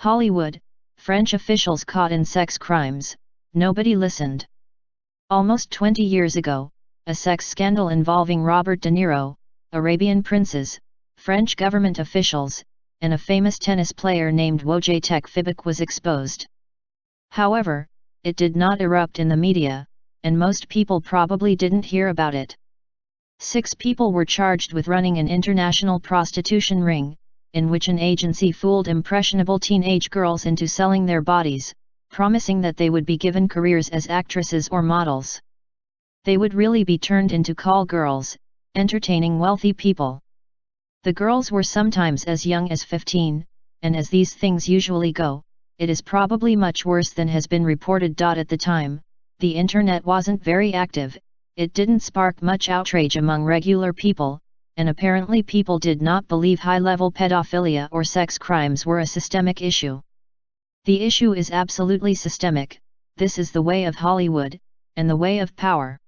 Hollywood, French officials caught in sex crimes, nobody listened. Almost 20 years ago, a sex scandal involving Robert De Niro, Arabian princes, French government officials, and a famous tennis player named Wojciech Fibek was exposed. However, it did not erupt in the media, and most people probably didn't hear about it. 6 people were charged with running an international prostitution ring, in which an agency fooled impressionable teenage girls into selling their bodies, promising that they would be given careers as actresses or models. They would really be turned into call girls, entertaining wealthy people. The girls were sometimes as young as 15, and as these things usually go, it is probably much worse than has been reported. At the time, the internet wasn't very active, it didn't spark much outrage among regular people, and apparently people did not believe high-level pedophilia or sex crimes were a systemic issue. The issue is absolutely systemic. This is the way of Hollywood, and the way of power.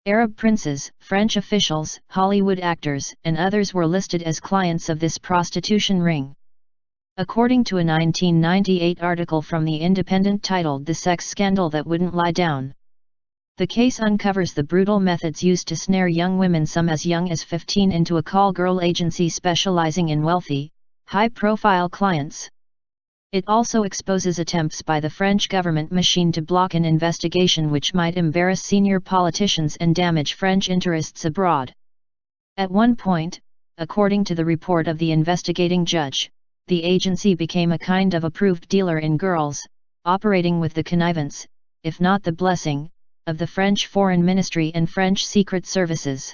Arab princes, French officials, Hollywood actors, and others were listed as clients of this prostitution ring. According to a 1998 article from The Independent titled "The Sex Scandal That Wouldn't Lie Down," the case uncovers the brutal methods used to snare young women, some as young as 15, into a call girl agency specializing in wealthy, high-profile clients. It also exposes attempts by the French government machine to block an investigation which might embarrass senior politicians and damage French interests abroad. At one point, according to the report of the investigating judge, the agency became a kind of approved dealer in girls, operating with the connivance, if not the blessing, of the French Foreign Ministry and French Secret Services.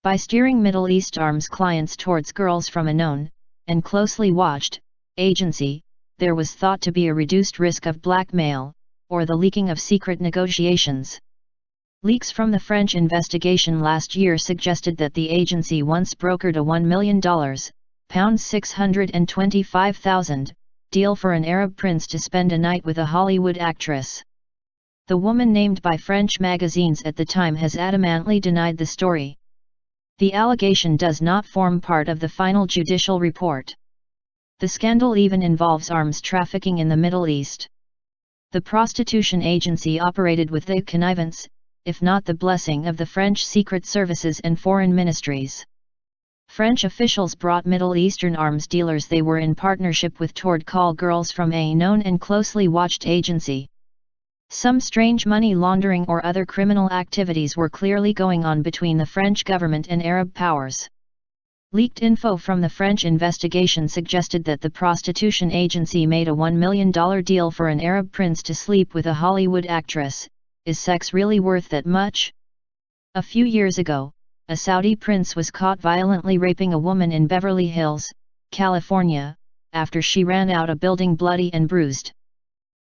By steering Middle East arms clients towards girls from a known, and closely watched, agency, there was thought to be a reduced risk of blackmail, or the leaking of secret negotiations. Leaks from the French investigation last year suggested that the agency once brokered a $1 million, £625,000, deal for an Arab prince to spend a night with a Hollywood actress. The woman named by French magazines at the time has adamantly denied the story. The allegation does not form part of the final judicial report. The scandal even involves arms trafficking in the Middle East. The prostitution agency operated with the connivance, if not the blessing, of the French Secret Services and foreign ministries. French officials brought Middle Eastern arms dealers they were in partnership with toward call girls from a known and closely watched agency. Some strange money laundering or other criminal activities were clearly going on between the French government and Arab powers. Leaked info from the French investigation suggested that the prostitution agency made a $1 million deal for an Arab prince to sleep with a Hollywood actress. Is sex really worth that much? A few years ago, a Saudi prince was caught violently raping a woman in Beverly Hills, California, after she ran out of building bloody and bruised.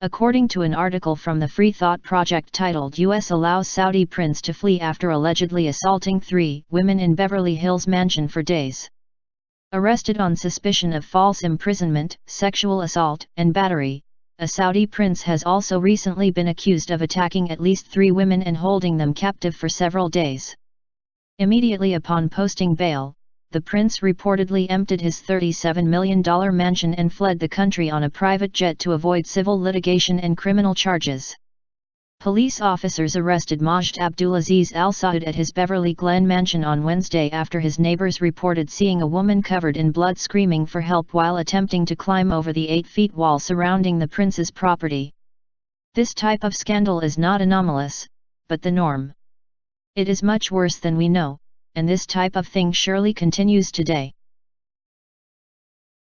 According to an article from the Free Thought Project titled "U.S. Allows Saudi Prince to Flee After Allegedly Assaulting 3 Women in Beverly Hills Mansion for Days." Arrested on suspicion of false imprisonment, sexual assault, and battery, a Saudi prince has also recently been accused of attacking at least 3 women and holding them captive for several days. Immediately upon posting bail, the prince reportedly emptied his $37 million mansion and fled the country on a private jet to avoid civil litigation and criminal charges. Police officers arrested Majd Abdulaziz Al Saud at his Beverly Glen mansion on Wednesday after his neighbors reported seeing a woman covered in blood screaming for help while attempting to climb over the 8-foot wall surrounding the prince's property. This type of scandal is not anomalous, but the norm. It is much worse than we know, and this type of thing surely continues today.